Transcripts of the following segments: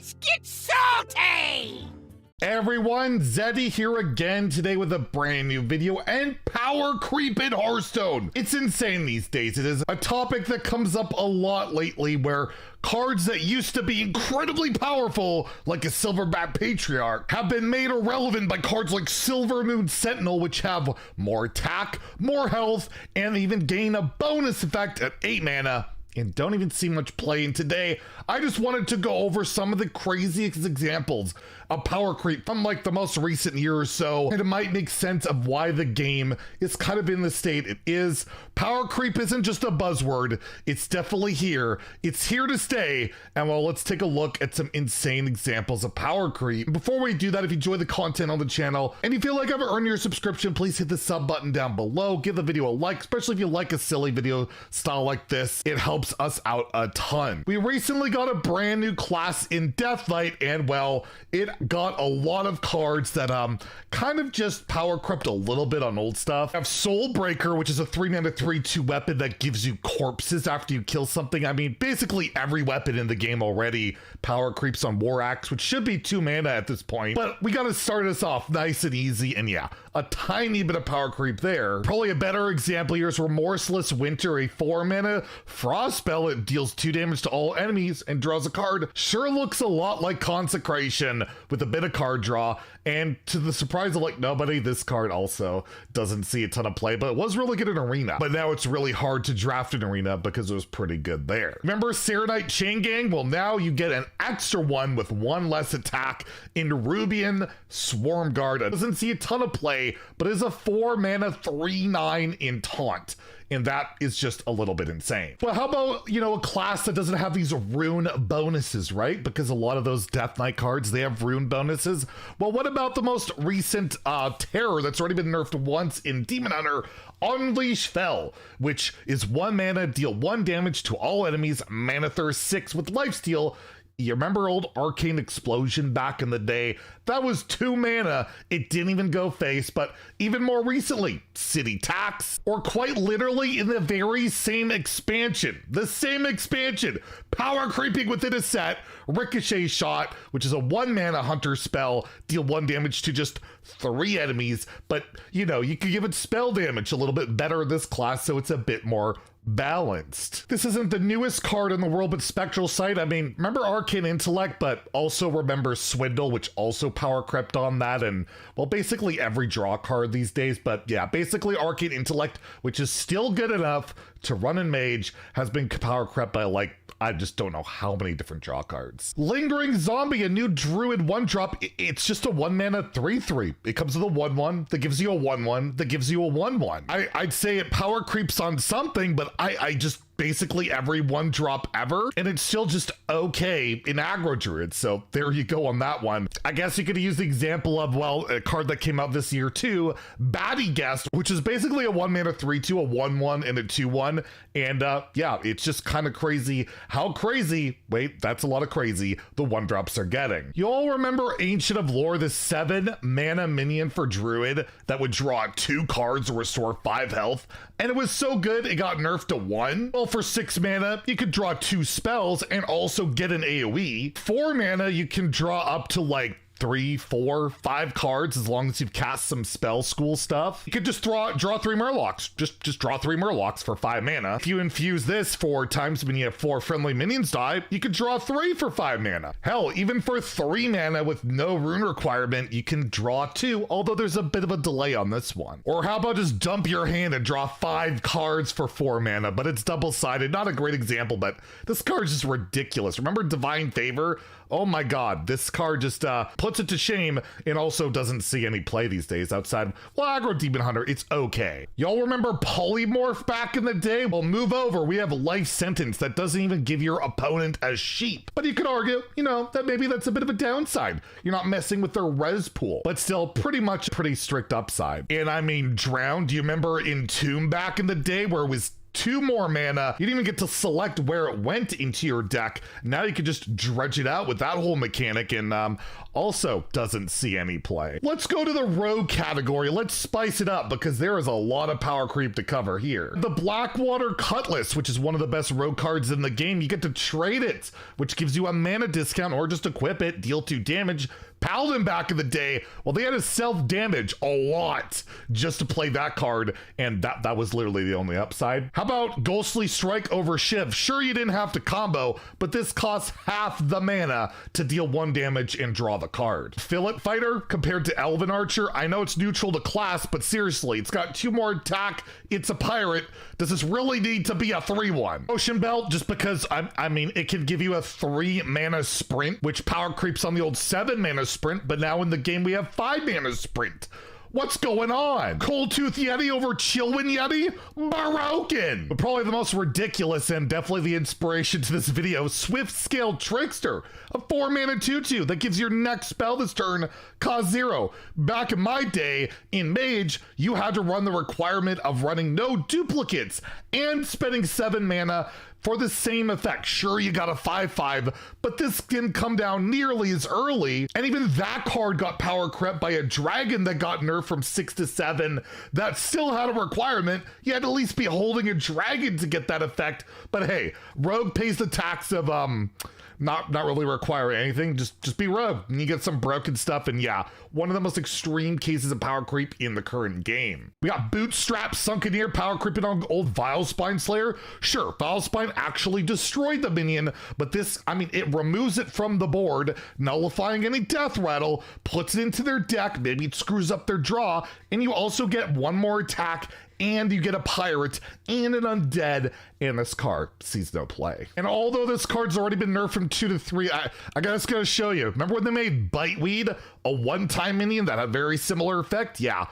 Let's get salty! Everyone, Zeddy here again today with a brand new video and power creep in Hearthstone. It's insane these days. It is a topic that comes up a lot lately where cards that used to be incredibly powerful, like a Silverback Patriarch, have been made irrelevant by cards like Silver Moon Sentinel, which have more attack, more health, and even gain a bonus effect at 8 mana. And don't even see much play in today. I just wanted to go over some of the craziest examples of power creep from like the most recent year or so, and it might make sense of why the game is kind of in the state it is. Power creep isn't just a buzzword, it's definitely here. It's here to stay, and well, let's take a look at some insane examples of power creep. Before we do that, if you enjoy the content on the channel and you feel like I've earned your subscription, please hit the sub button down below. Give the video a like, especially if you like a silly video style like this. It helps us out a ton. We recently got a brand new class in Deathlight, and well, it got a lot of cards that kind of just power crept a little bit on old stuff. We have Soulbreaker, which is a 3-mana 3/2 weapon that gives you corpses after you kill something. I mean, basically every weapon in the game already power creeps on War Axe, which should be 2 mana at this point, but we gotta start us off nice and easy, and yeah, a tiny bit of power creep there. Probably a better example here is Remorseless Winter, a 4-mana frost spell. It deals 2 damage to all enemies and draws a card. Sure looks a lot like Consecration with a bit of card draw, and to the surprise of like nobody, this card also doesn't see a ton of play, but it was really good in Arena. But now it's really hard to draft in Arena because it was pretty good there. Remember Serenite Chain Gang? Well, now you get an extra one with 1 less attack in Rubian Swarm Guard. It doesn't see a ton of play, but is a 4-mana 3/9 in Taunt. And that is just a little bit insane. Well, how about, you know, a class that doesn't have these rune bonuses, right? Because a lot of those Death Knight cards, they have rune bonuses. Well, what about the most recent terror that's already been nerfed once in Demon Hunter, Unleash Fel, which is 1 mana, deal 1 damage to all enemies, mana thirst 6 with lifesteal. You remember old Arcane Explosion back in the day? That was 2 mana. It didn't even go face, but even more recently, City Tax, or quite literally in the very same expansion, power creeping within a set, Ricochet Shot, which is a 1 mana hunter spell, deal 1 damage to just 3 enemies, but you know, you could give it spell damage a little bit better in this class, so it's a bit more balanced. This isn't the newest card in the world, but Spectral Sight. I mean, remember Arcane Intellect, but also remember Swindle, which also power crept on that, and well, basically every draw card these days. But yeah, basically Arcane Intellect, which is still good enough to run in Mage, has been power crept by like, I just don't know how many different draw cards. Lingering Zombie, a new Druid 1-drop. It's just a 1 mana 3/3. It comes with a 1/1 that gives you a 1/1 that gives you a 1/1. I'd say it power creeps on something, but I just basically every 1-drop ever, and it's still just okay in Aggro Druid, so there you go on that one. I guess you could use the example of, well, a card that came out this year too, Batty Guest, which is basically a 1 mana 3/2, a 1/1 and a 2/1, and yeah, it's just kind of crazy how crazy, wait, that's a lot of crazy, the 1-drops are getting. You all remember Ancient of Lore, the 7 mana minion for Druid that would draw 2 cards or restore 5 health, and it was so good it got nerfed to 1. Well, for 6 mana, you could draw 2 spells and also get an AoE. 4 mana, you can draw up to like 3, 4, 5 cards as long as you've cast some spell school stuff. You could just draw 3 Murlocs. Just draw 3 Murlocs for 5 mana. If you infuse this 4 times when you have 4 friendly minions die, you could draw 3 for 5 mana. Hell, even for 3 mana with no rune requirement, you can draw 2, although there's a bit of a delay on this one. Or how about just dump your hand and draw 5 cards for 4 mana, but it's double-sided. Not a great example, but this card's just ridiculous. Remember Divine Favor? Oh my god, this card just puts it to shame, and also doesn't see any play these days outside, well, Aggro Demon Hunter, it's okay. Y'all remember Polymorph back in the day? Well, move over, we have Life Sentence that doesn't even give your opponent a sheep. But you could argue, you know, that maybe that's a bit of a downside. You're not messing with their res pool, but still pretty strict upside. And I mean, Drown, do you remember Entomb back in the day where it was 2 more mana. You didn't even get to select where it went into your deck. Now you can just dredge it out with that whole mechanic, and also doesn't see any play. Let's go to the rogue category. Let's spice it up because there is a lot of power creep to cover here. The Blackwater Cutlass, which is one of the best rogue cards in the game. You get to trade it, which gives you a mana discount, or just equip it, deal 2 damage. Paladin back in the day, well, they had to self-damage a lot just to play that card, and that was literally the only upside. How about Ghostly Strike over Shiv? Sure, you didn't have to combo, but this costs half the mana to deal 1 damage and draw the card. Fillet Fighter compared to Elven Archer, I know it's neutral to class, but seriously, it's got 2 more attack, it's a pirate. Does this really need to be a 3-1? Ocean Belt, just because, I mean, it can give you a 3 mana sprint, which power creeps on the old 7 mana sprint, but now in the game we have 5 mana sprint. What's going on? Cold Tooth Yeti over Chillwind Yeti? Broken! But probably the most ridiculous and definitely the inspiration to this video, Swift Scale Trickster, a 4 mana 2/2 that gives your next spell this turn cost 0. Back in my day, in Mage, you had to run the requirement of running no duplicates and spending 7 mana for the same effect. Sure, you got a 5/5, but this didn't come down nearly as early, and even that card got power crept by a dragon that got nerfed from 6 to 7 that still had a requirement. You had to at least be holding a dragon to get that effect, but hey, Rogue pays the tax of not really requiring anything, just be Rogue, and you get some broken stuff, and yeah, one of the most extreme cases of power creep in the current game. We got Bootstrap Sunkeneer power creeping on old Vilespine Slayer. Sure, Vilespine actually destroyed the minion, but this, I mean, it removes it from the board, nullifying any death rattle, puts it into their deck, maybe it screws up their draw, and you also get 1 more attack, and you get a pirate and an undead, and this card sees no play. And although this card's already been nerfed from 2 to 3, I just gotta show you. Remember when they made Biteweed a 1-time minion that had a very similar effect? Yeah,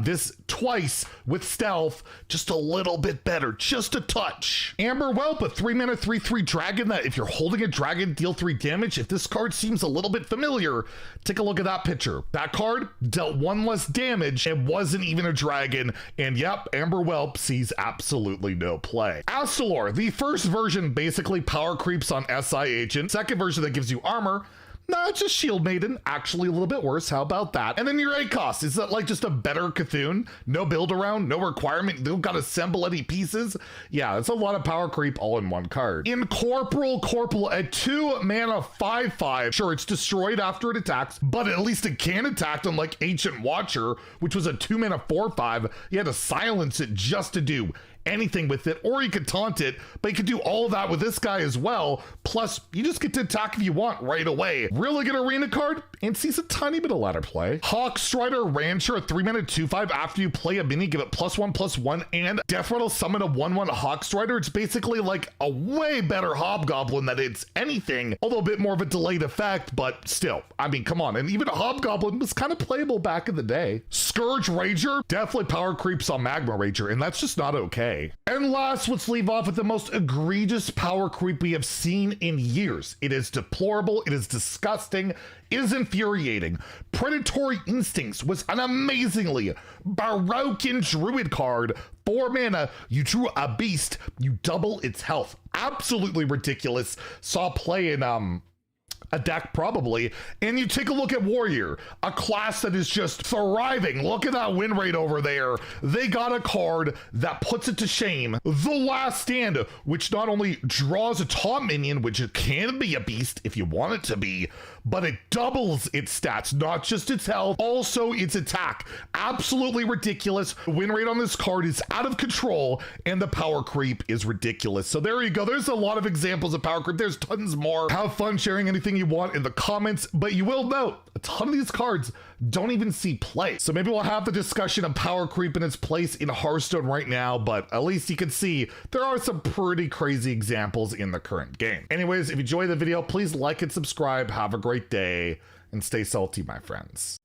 this twice with stealth, just a little bit better, just a touch. Amber Whelp, a 3 mana 3/3 dragon that if you're holding a dragon, deal 3 damage. If this card seems a little bit familiar, take a look at that picture. That card dealt 1 less damage. It wasn't even a dragon, and yep, Amber Whelp sees absolutely no play. Astalor, the first version basically power creeps on SI Agent. Second version that gives you armor. Nah, it's just Shield Maiden, actually a little bit worse, how about that? And then your 8 cost, is that like just a better Cthulhu? No build around, no requirement, you don't gotta assemble any pieces? Yeah, it's a lot of power creep all in 1 card. Incorporeal Corporal, a 2 mana 5/5, sure it's destroyed after it attacks, but at least it can attack unlike Ancient Watcher, which was a 2 mana 4/5, you had to silence it just to do anything with it, or you could taunt it, but you could do all of that with this guy as well. Plus, you just get to attack if you want right away. Really good arena card, and sees a tiny bit of ladder play. Hawkstrider Rancher, a 3 mana 2/5. After you play a mini, give it +1/+1, and Death Rattle summon a 1/1 Hawkstrider. It's basically like a way better Hobgoblin than it's anything, although a bit more of a delayed effect, but still, I mean, come on. And even a Hobgoblin was kind of playable back in the day. Scourge Rager, definitely power creeps on Magma Rager, and that's just not okay. And last, let's leave off with the most egregious power creep we have seen in years. It is deplorable, it is disgusting, it is infuriating. Predatory Instincts was an amazingly broken druid card. 4 mana, you drew a beast, you double its health. Absolutely ridiculous. Saw play in a deck probably, and you take a look at Warrior, a class that is just thriving. Look at that win rate over there. They got a card that puts it to shame. The Last Stand, which not only draws a taunt minion, which it can be a beast if you want it to be, but it doubles its stats, not just its health, also its attack. Absolutely ridiculous. The win rate on this card is out of control, and the power creep is ridiculous. So there you go. There's a lot of examples of power creep. There's tons more. Have fun sharing anything you want in the comments, but you will note a ton of these cards don't even see play. So maybe we'll have the discussion of power creep in its place in Hearthstone right now, but at least you can see there are some pretty crazy examples in the current game. Anyways, if you enjoyed the video, please like and subscribe. Have a great day and stay salty, my friends.